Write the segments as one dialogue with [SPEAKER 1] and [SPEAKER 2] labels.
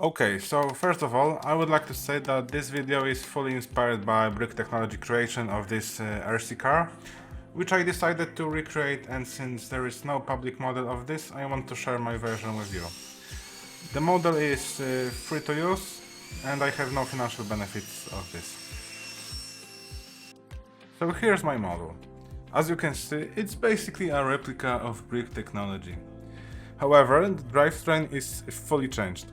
[SPEAKER 1] Okay, so first of all, I would like to say that this video is fully inspired by Brick Technology creation of this RC car, which I decided to recreate, and since there is no public model of this, I want to share my version with you. The model is free to use, and I have no financial benefits of this. So here's my model. As you can see, it's basically a replica of Brick Technology. However, the drivetrain is fully changed.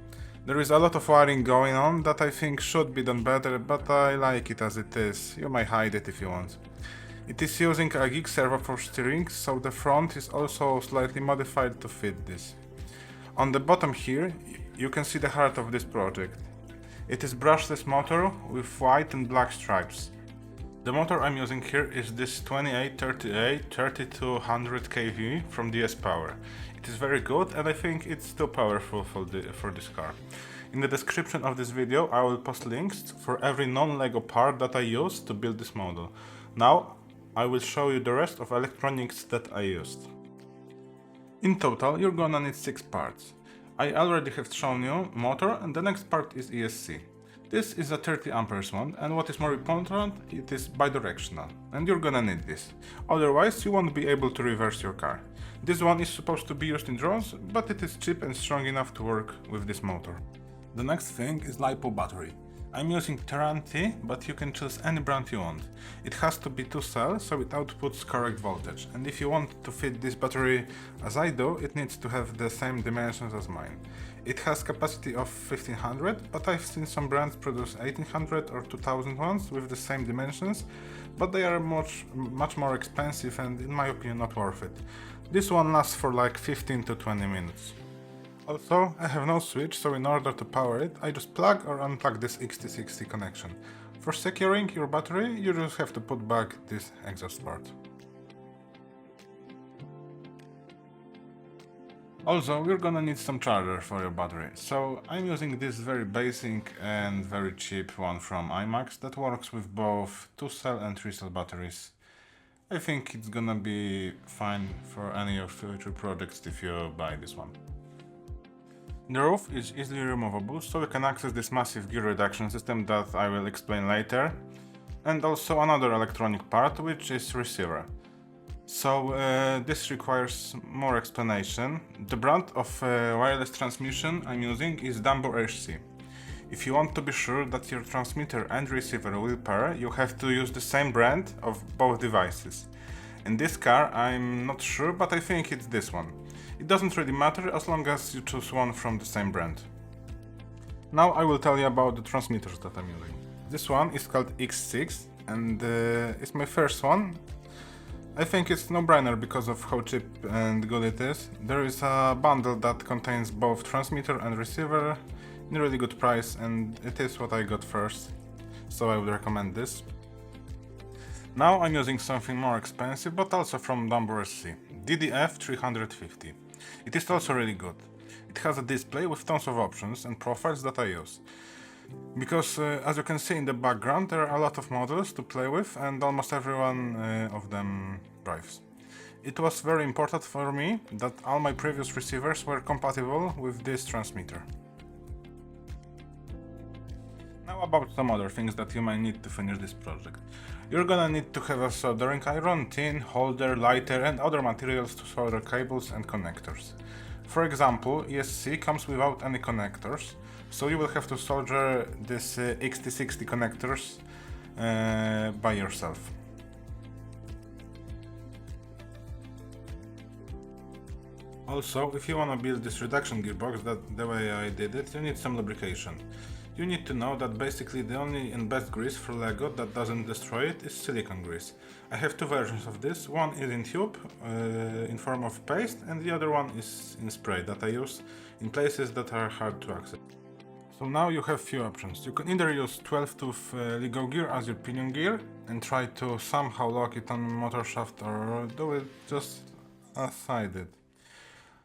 [SPEAKER 1] There is a lot of wiring going on that I think should be done better, but I like it as it is. You might hide it if you want. It is using a GeekServo for steering, so the front is also slightly modified to fit this. On the bottom here, you can see the heart of this project. It is brushless motor with white and black stripes. The motor I'm using here is this 2838 3200 kV from DS Power. It is very good, and I think it's too powerful for this car. In the description of this video I will post links for every non-LEGO part that I used to build this model. Now I will show you the rest of electronics that I used. In total you're gonna need 6 parts. I already have shown you motor, and the next part is ESC. This is a 30 amperes one, and what is more important, it is bidirectional, and you're gonna need this. Otherwise you won't be able to reverse your car. This one is supposed to be used in drones, but it is cheap and strong enough to work with this motor. The next thing is LiPo Battery. I'm using Terranti, but you can choose any brand you want. It has to be 2-cell, so it outputs correct voltage, and if you want to fit this battery as I do, it needs to have the same dimensions as mine. It has capacity of 1500, but I've seen some brands produce 1800 or 2000 ones with the same dimensions, but they are much more expensive and in my opinion not worth it. This one lasts for like 15 to 20 minutes. Also, I have no switch, so in order to power it, I just plug or unplug this XT60 connection. For securing your battery, you just have to put back this exhaust part. Also, we're gonna need some charger for your battery, so I'm using this very basic and very cheap one from iMAX that works with both 2-cell and 3-cell batteries. I think it's gonna be fine for any of your future projects if you buy this one. The roof is easily removable, so you can access this massive gear reduction system that I will explain later, and also another electronic part, which is receiver. So this requires more explanation. The brand of wireless transmission I'm using is DumboRC. If you want to be sure that your transmitter and receiver will pair, you have to use the same brand of both devices. In this car I'm not sure, but I think it's this one. It doesn't really matter as long as you choose one from the same brand. Now I will tell you about the transmitters that I'm using. This one is called X6 and it's my first one. I think it's no-brainer because of how cheap and good it is. There is a bundle that contains both transmitter and receiver in a really good price, and it is what I got first, so I would recommend this. Now I'm using something more expensive, but also from DumboRC, DDF350. It is also really good. It has a display with tons of options and profiles that I use. Because as you can see in the background, there are a lot of models to play with, and almost every one of them drives. It was very important for me that all my previous receivers were compatible with this transmitter. Now about some other things that you might need to finish this project. You're gonna need to have a soldering iron, tin, holder, lighter and other materials to solder cables and connectors. For example, ESC comes without any connectors, so you will have to solder this XT60 connectors by yourself. Also, if you wanna build this reduction gearbox the way I did it, you need some lubrication. You need to know that basically the only and best grease for LEGO that doesn't destroy it is silicone grease. I have two versions of this, one is in tube, in form of paste, and the other one is in spray that I use in places that are hard to access. So now you have few options. You can either use 12-tooth LEGO gear as your pinion gear and try to somehow lock it on motor shaft, or do it just as I did.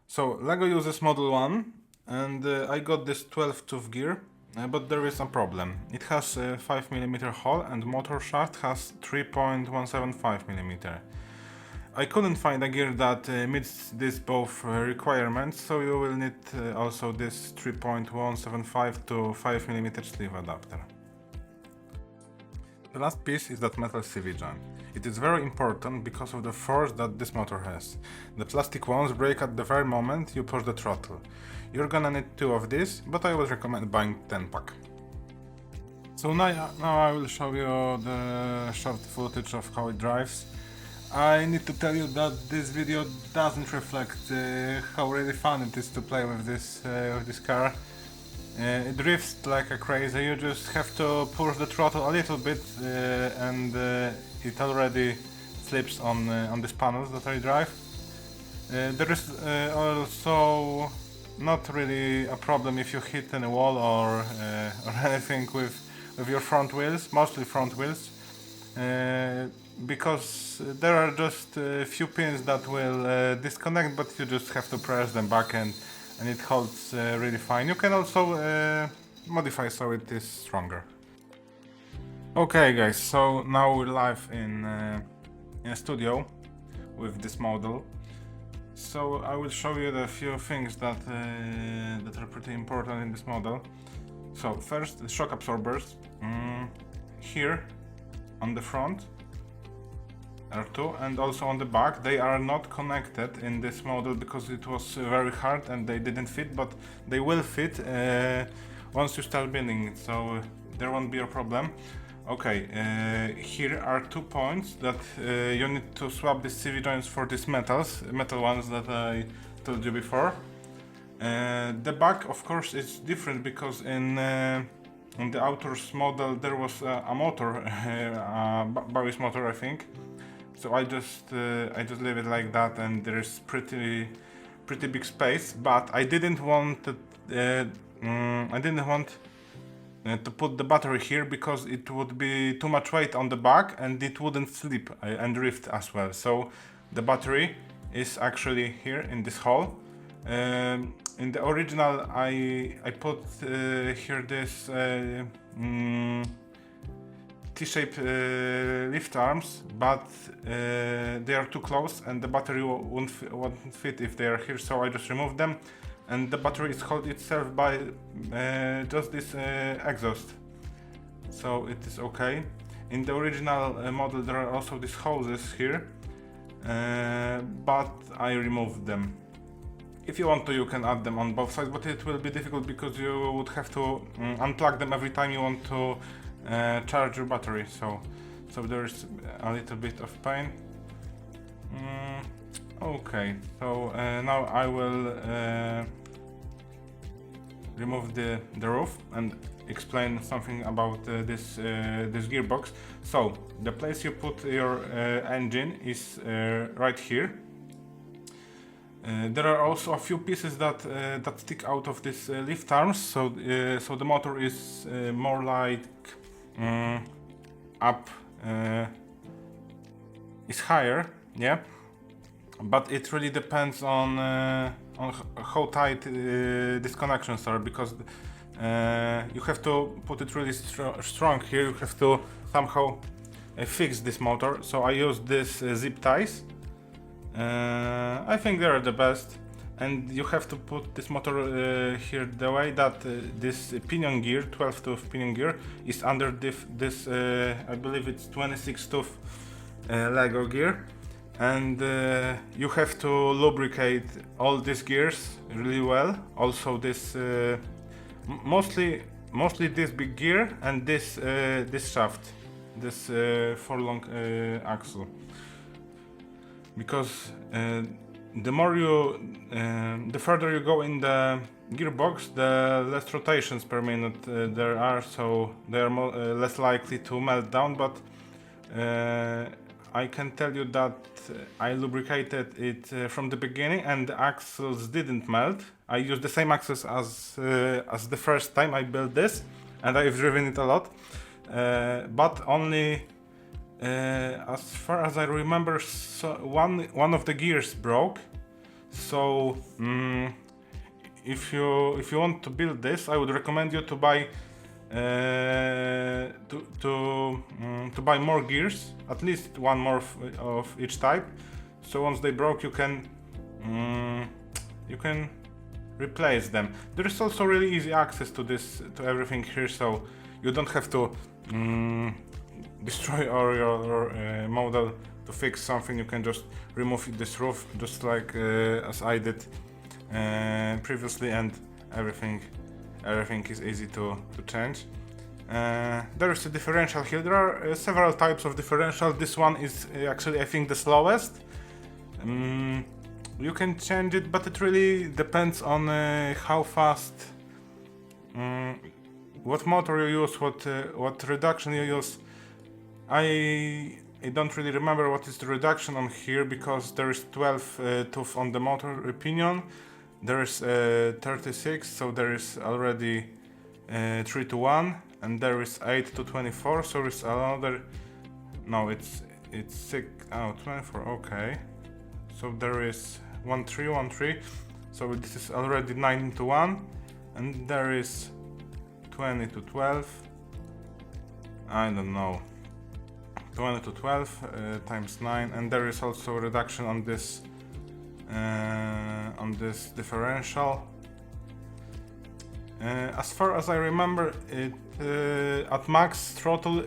[SPEAKER 1] So LEGO uses Model 1 and I got this 12-tooth gear. But there is a problem. It has a 5mm hole and motor shaft has 3.175mm. I couldn't find a gear that meets these both requirements, so you will need also this 3.175 to 5mm sleeve adapter. The last piece is that metal CV joint. It is very important because of the force that this motor has. The plastic ones break at the very moment you push the throttle. You're gonna need 2 of these, but I would recommend buying 10 pack. So now I will show you the short footage of how it drives. I need to tell you that this video doesn't reflect how really fun it is to play with this car. It drifts like a crazy. You just have to push the throttle a little bit and it already slips on these panels that I drive. There is also not really a problem if you hit any wall or anything with your front wheels, mostly front wheels, because there are just a few pins that will disconnect, but you just have to press them back and it holds really fine. You can also modify so it is stronger. Okay guys, so now we're live in a studio with this model. So I will show you the few things that are pretty important in this model. So first, the shock absorbers. Here on the front are 2, and also on the back. They are not connected in this model because it was very hard and they didn't fit, but they will fit once you start building it, so there won't be a problem. Okay, here are 2 points that you need to swap the CV joints for these metal ones that I told you before. The back, of course, is different because in the Autor's model there was a motor, a Barry's motor, I think. So I just leave it like that, and there is pretty big space. But I didn't want to put the battery here because it would be too much weight on the back and it wouldn't slip and drift as well. So the battery is actually here in this hole. In the original I put here this T-shaped lift arms, but they are too close and the battery won't fit if they are here, so I just removed them, and the battery is held itself by just this exhaust, so it is okay. In the original model there are also these hoses here, but I removed them. If you want to, you can add them on both sides, but it will be difficult because you would have to unplug them every time you want to charge your battery, so there's a little bit of pain. Okay, so now I will remove the roof and explain something about this gearbox. So the place you put your engine is right here. There are also a few pieces that stick out of this lift arms, so the motor is more like up, is higher, yeah. But it really depends on how tight these connections are, because you have to put it really strong here. You have to somehow fix this motor. So I use this zip ties. I think they are the best, and you have to put this motor here the way that this pinion gear, 12 tooth pinion gear, is under this I believe it's 26 tooth Lego gear, and you have to lubricate all these gears really well. Also this mostly this big gear and this shaft, this furlong axle. Because the further you go in the gearbox, the less rotations per minute there are, so they are less likely to melt down. But I can tell you that I lubricated it from the beginning, and the axles didn't melt. I used the same axles as the first time I built this, and I've driven it a lot, but only. As far as I remember, so one of the gears broke. So if you want to build this, I would recommend you to buy to buy more gears, at least one more of each type, so once they broke you can replace them. There is also really easy access to everything here, so you don't have to destroy all your model to fix something. You can just remove this roof, just like as I did previously, and everything is easy to change. There is a differential here. There are several types of differential. This one is actually, I think, the slowest. You can change it, but it really depends on how fast, what motor you use, what reduction you use. I don't really remember what is the reduction on here, because there is 12 tooth on the motor pinion. There is 36, so there is already 3:1, and there is 8:24, so it's another. No, it's 6. Oh, 24. Okay, so there is 1:3, so this is already 9:1, and there is 20:12. I don't know. 20:12 times 9, and there is also a reduction on this differential. As far as I remember, it at max throttle,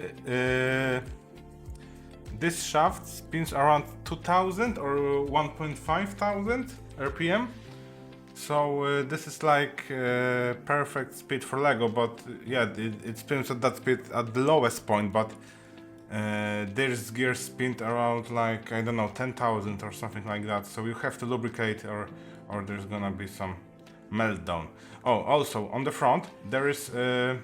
[SPEAKER 1] this shaft spins around 2000 or 1500 RPM. So this is like perfect speed for Lego, but yeah, it spins at that speed at the lowest point, but there's gears spin around, like, I don't know, 10,000 or something like that, so you have to lubricate, or there's gonna be some meltdown. Oh, also on the front there is a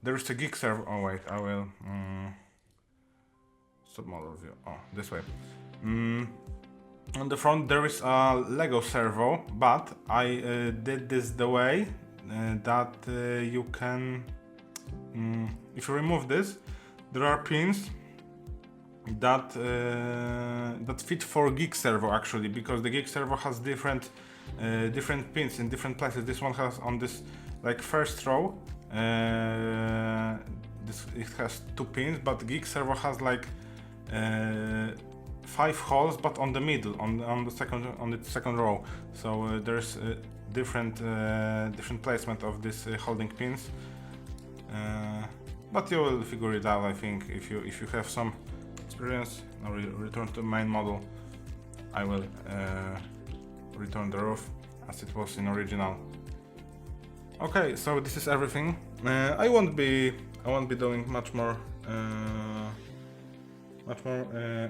[SPEAKER 1] GeekServo. Oh wait, I will submodel view. Oh, this way. On the front there is a Lego servo, but I did this the way that you can, if you remove this, there are pins that fit for GeekServo actually, because the GeekServo has different pins in different places. This one has on this, like, first row, it has 2 pins, but GeekServo has like 5 holes, but on the middle, on the second row. So there's a different placement of these holding pins. But you will figure it out, I think, if you have some experience. Now return to main model. I will return the roof as it was in original. Okay, so this is everything. I won't be doing much more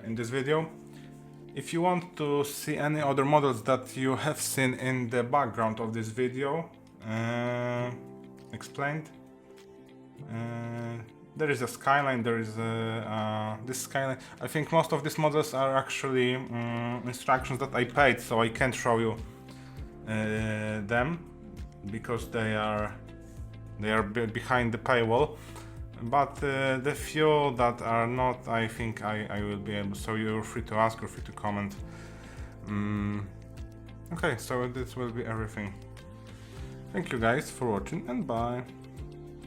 [SPEAKER 1] in this video. If you want to see any other models that you have seen in the background of this video explained, there is a skyline, there is this skyline. I think most of these models are actually instructions that I paid, so I can't show you them because they are behind the paywall. But the few that are not, I think I will be able, so you're free to ask or free to comment. Okay, so this will be everything. Thank you guys for watching, and bye.